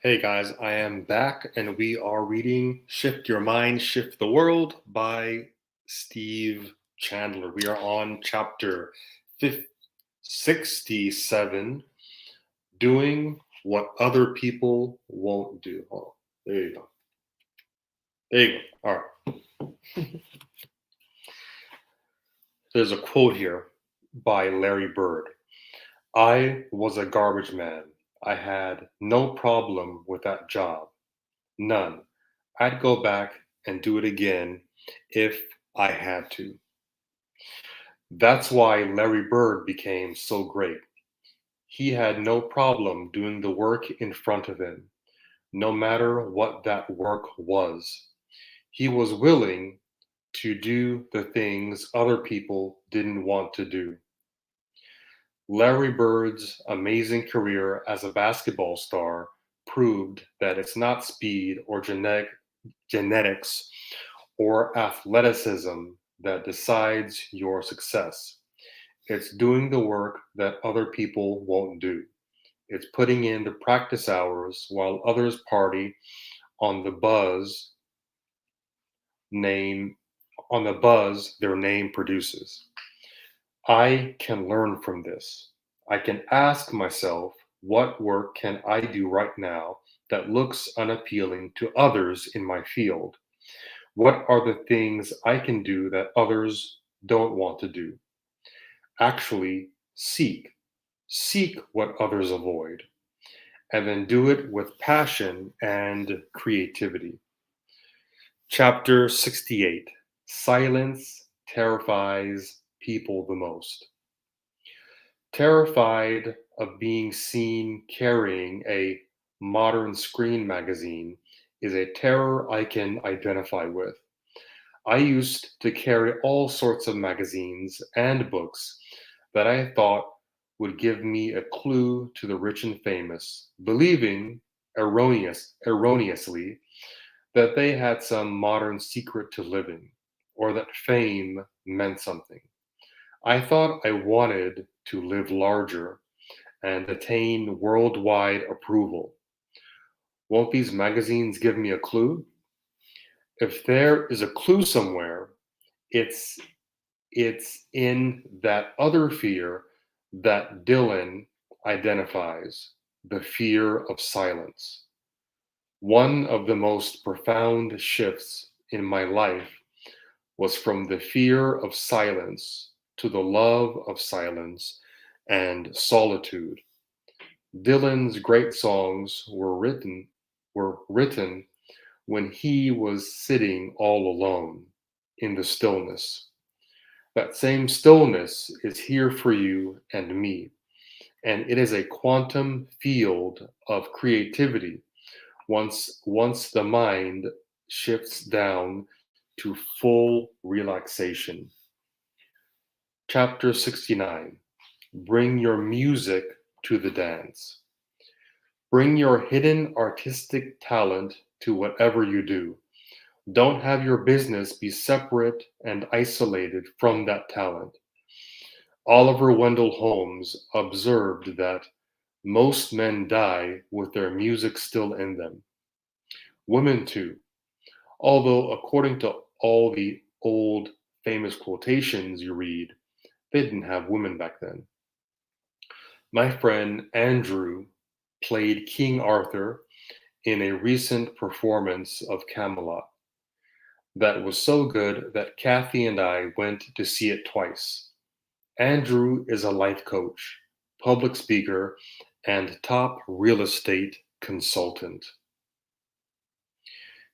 Hey guys, I am back and we are reading Shift Your Mind, Shift the World by Steve Chandler. We are on chapter 67, Doing What Other People Won't Do. Oh, there you go. There you go. All right. There's a quote here by Larry Bird. I was a garbage man. I had no problem with that job. None. I'd go back and do it again if I had to. That's why Larry Bird became so great. He had no problem doing the work in front of him, no matter what that work was. He was willing to do the things other people didn't want to do. Larry Bird's amazing career as a basketball star proved that it's not speed or genetics or athleticism that decides your success. It's doing the work that other people won't do. It's putting in the practice hours while others party on the buzz name on the buzz their name produces. I can learn from this. I can ask myself, what work can I do right now that looks unappealing to others in my field? What are the things I can do that others don't want to do? Actually, seek what others avoid, and then do it with passion and creativity. Chapter 68. Silence terrifies people the most. Terrified of being seen carrying a modern screen magazine is a terror I can identify with. I used to carry all sorts of magazines and books that I thought would give me a clue to the rich and famous, believing erroneously that they had some modern secret to living, or that fame meant something. I thought I wanted to live larger and attain worldwide approval. Won't these magazines give me a clue? If there is a clue somewhere, it's it's in that other fear that Dylan identifies, the fear of silence. One of the most profound shifts in my life was from the fear of silence to the love of silence and solitude. Dylan's great songs were written when he was sitting all alone in the stillness. That same stillness is here for you and me, and it is a quantum field of creativity once the mind shifts down to full relaxation. Chapter 69. Bring your music to the dance. Bring your hidden artistic talent to whatever you do. Don't have your business be separate and isolated from that talent. Oliver Wendell Holmes observed that most men die with their music still in them. Women too, although according to all the old famous quotations you read, they didn't have women back then. My friend Andrew played King Arthur in a recent performance of Camelot that was so good that Kathy and I went to see it twice. Andrew is a life coach, public speaker, and top real estate consultant.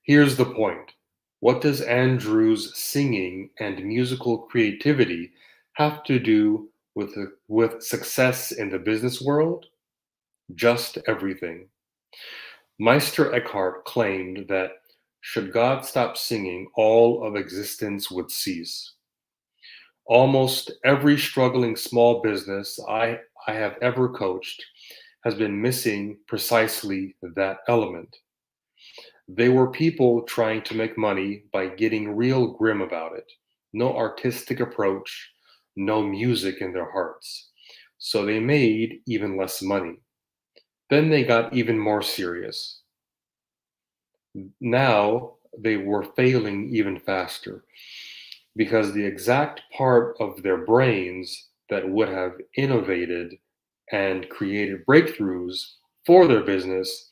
Here's the point. What does Andrew's singing and musical creativity have to do with success in the business world? Just everything. Meister Eckhart claimed that should God stop singing, all of existence would cease. Almost every struggling small business I have ever coached has been missing precisely that element. They were people trying to make money by getting real grim about it. No artistic approach, no music in their hearts. So they made even less money. Then they got even more serious. Now they were failing even faster because the exact part of their brains that would have innovated and created breakthroughs for their business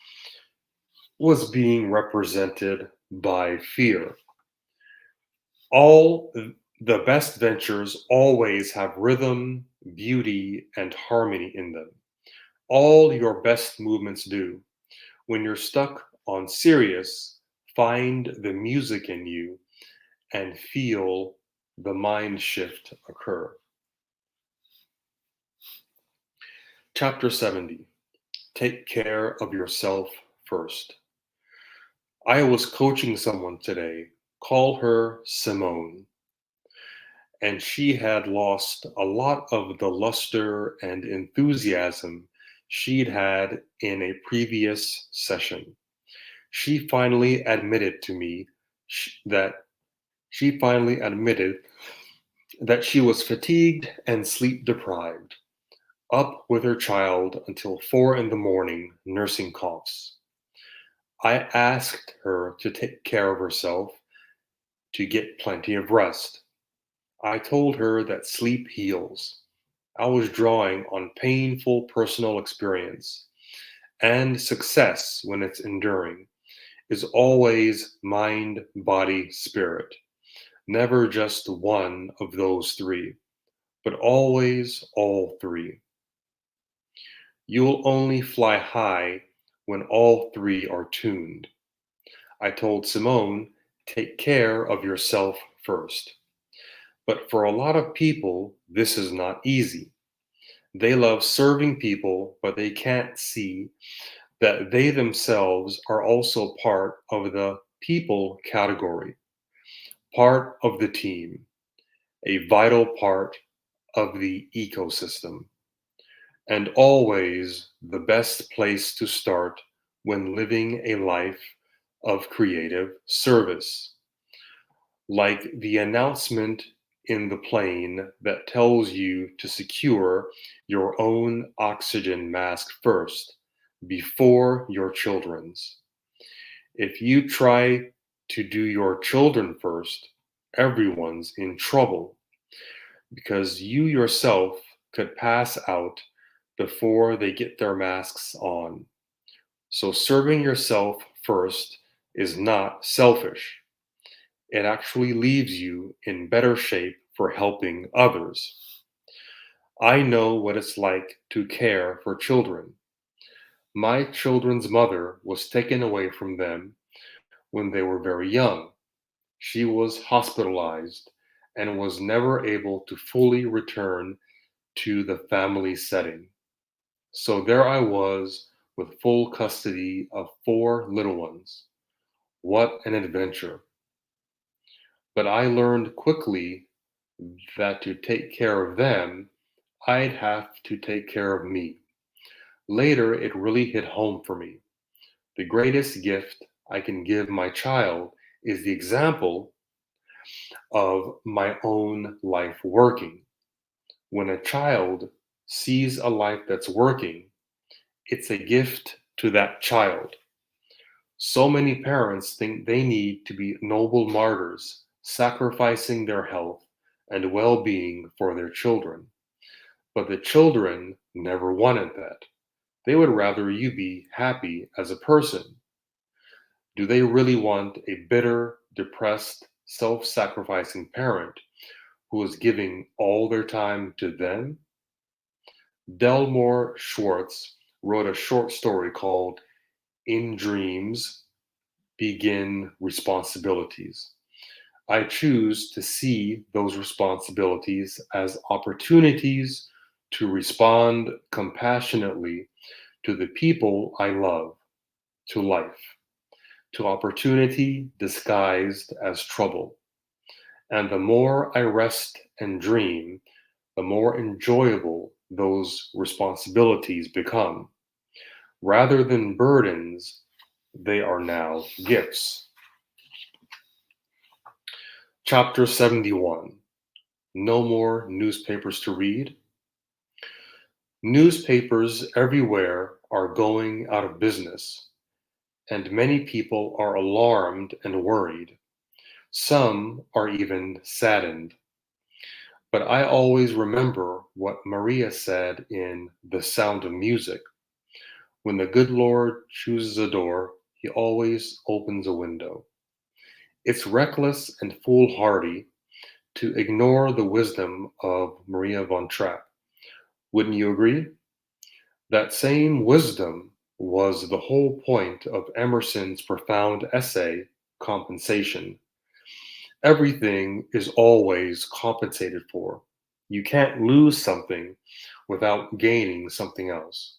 was being represented by fear. All the best ventures always have rhythm, beauty, and harmony in them. All your best movements do. When you're stuck on serious, find the music in you and feel the mind shift occur. Chapter 70. Take care of yourself first. I was coaching someone today, call her Simone, and she had lost a lot of the luster and enthusiasm she'd had in a previous session. She finally admitted to me that she finally admitted that she was fatigued and sleep deprived, up with her child until 4 in the morning nursing coughs. I asked her to take care of herself, to get plenty of rest. I told her that sleep heals. I was drawing on painful personal experience, and success, when it's enduring, is always mind, body, spirit. Never just one of those three, but always all three. You'll only fly high when all three are tuned. I told Simone, take care of yourself first. But for a lot of people, this is not easy. They love serving people, but they can't see that they themselves are also part of the people category, part of the team, a vital part of the ecosystem, and always the best place to start when living a life of creative service. Like the announcement in the plane that tells you to secure your own oxygen mask first before your children's. If you try to do your children first, everyone's in trouble because you yourself could pass out before they get their masks on. So serving yourself first is not selfish. It actually leaves you in better shape for helping others. I know what it's like to care for children. My children's mother was taken away from them when they were very young. She was hospitalized and was never able to fully return to the family setting. So there I was with full custody of four little ones. What an adventure! But I learned quickly that to take care of them, I'd have to take care of me. Later, it really hit home for me. The greatest gift I can give my child is the example of my own life working. When a child sees a life that's working, it's a gift to that child. So many parents think they need to be noble martyrs, sacrificing their health and well being for their children. But the children never wanted that. They would rather you be happy as a person. Do they really want a bitter, depressed, self sacrificing parent who is giving all their time to them? Delmore Schwartz wrote a short story called In Dreams Begin Responsibilities. I choose to see those responsibilities as opportunities to respond compassionately to the people I love, to life, to opportunity disguised as trouble. And the more I rest and dream, the more enjoyable those responsibilities become. Rather than burdens, they are now gifts. Chapter 71. No more newspapers to read. Newspapers everywhere are going out of business, and many people are alarmed and worried. Some are even saddened. But I always remember what Maria said in The Sound of Music. When the good Lord chooses a door, he always opens a window. It's reckless and foolhardy to ignore the wisdom of Maria von Trapp. Wouldn't you agree? That same wisdom was the whole point of Emerson's profound essay, Compensation. Everything is always compensated for. You can't lose something without gaining something else.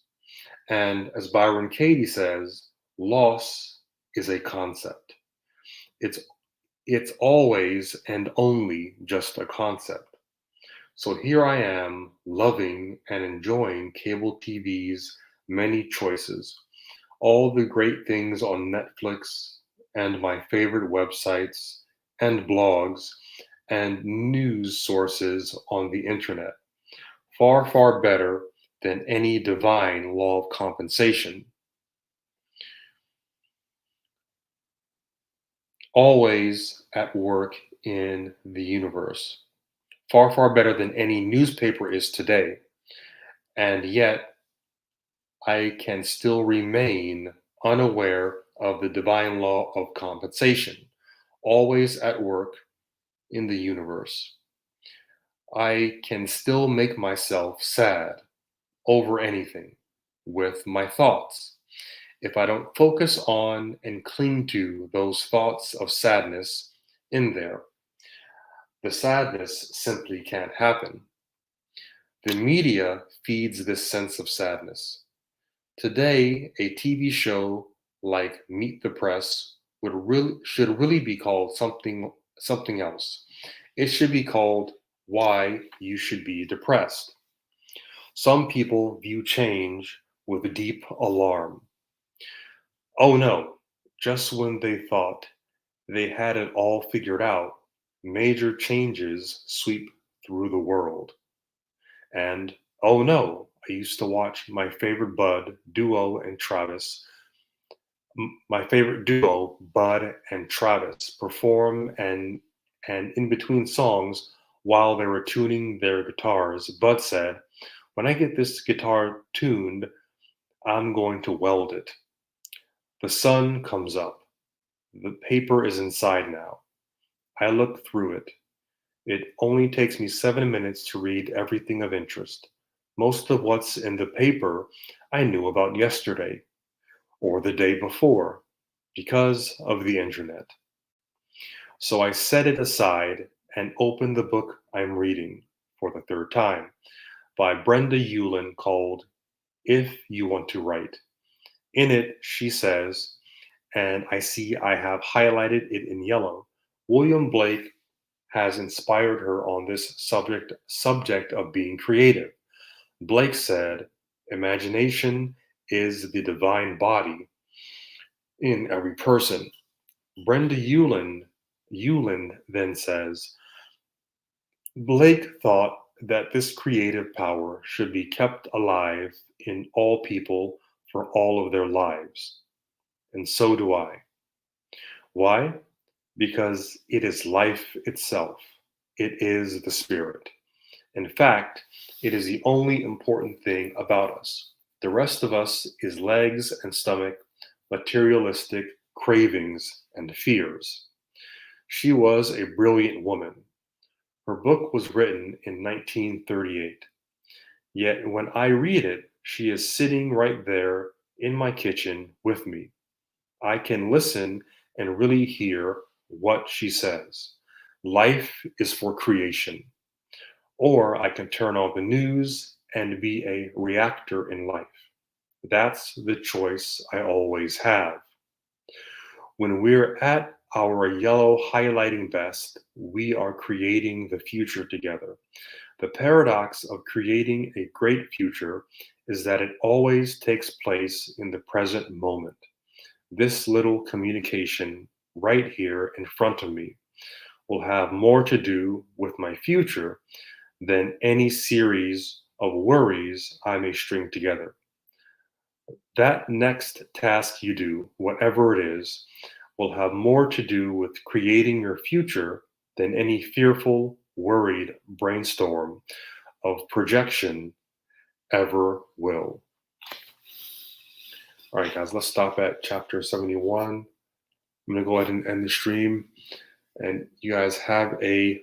And as Byron Katie says, loss is a concept. It's it's always and only just a concept. So here I am, loving and enjoying cable TV's many choices, all the great things on Netflix, and my favorite websites and blogs and news sources on the internet. Far, far better than any divine law of compensation. Always at work in the universe. Far, far better than any newspaper is today. And yet, I can still remain unaware of the divine law of compensation, always at work in the universe. I can still make myself sad over anything with my thoughts. If I don't focus on and cling to those thoughts of sadness in there, the sadness simply can't happen. The media feeds this sense of sadness. Today, a TV show like Meet the Press should really be called something else. It should be called Why You Should Be Depressed. Some people view change with deep alarm. Oh no, just when they thought they had it all figured out, major changes sweep through the world. And oh no, I used to watch my favorite duo, Bud and Travis, perform and in between songs while they were tuning their guitars. Bud said, "When I get this guitar tuned, I'm going to weld it." The sun comes up. The paper is inside now. I look through it. It only takes me 7 minutes to read everything of interest. Most of what's in the paper I knew about yesterday or the day before because of the internet. So I set it aside and open the book I'm reading for the third time by Brenda Ullin called If You Want to Write. In it, she says, and I see I have highlighted it in yellow, William Blake has inspired her on this subject of being creative. Blake said, imagination is the divine body in every person. Brenda Ullin then says, Blake thought that this creative power should be kept alive in all people for all of their lives. And so do I. Why? Because it is life itself. It is the spirit. In fact, it is the only important thing about us. The rest of us is legs and stomach, materialistic cravings and fears. She was a brilliant woman. Her book was written in 1938. Yet when I read it, she is sitting right there in my kitchen with me. I can listen and really hear what she says. Life is for creation. Or I can turn on the news and be a reactor in life. That's the choice I always have. When we're at our yellow highlighting best, we are creating the future together. The paradox of creating a great future is that it always takes place in the present moment. This little communication right here in front of me will have more to do with my future than any series of worries I may string together. That next task you do, whatever it is, will have more to do with creating your future than any fearful, worried brainstorm of projection ever will. All right, guys, let's stop at chapter 71. I'm going to go ahead and end the stream. And you guys have a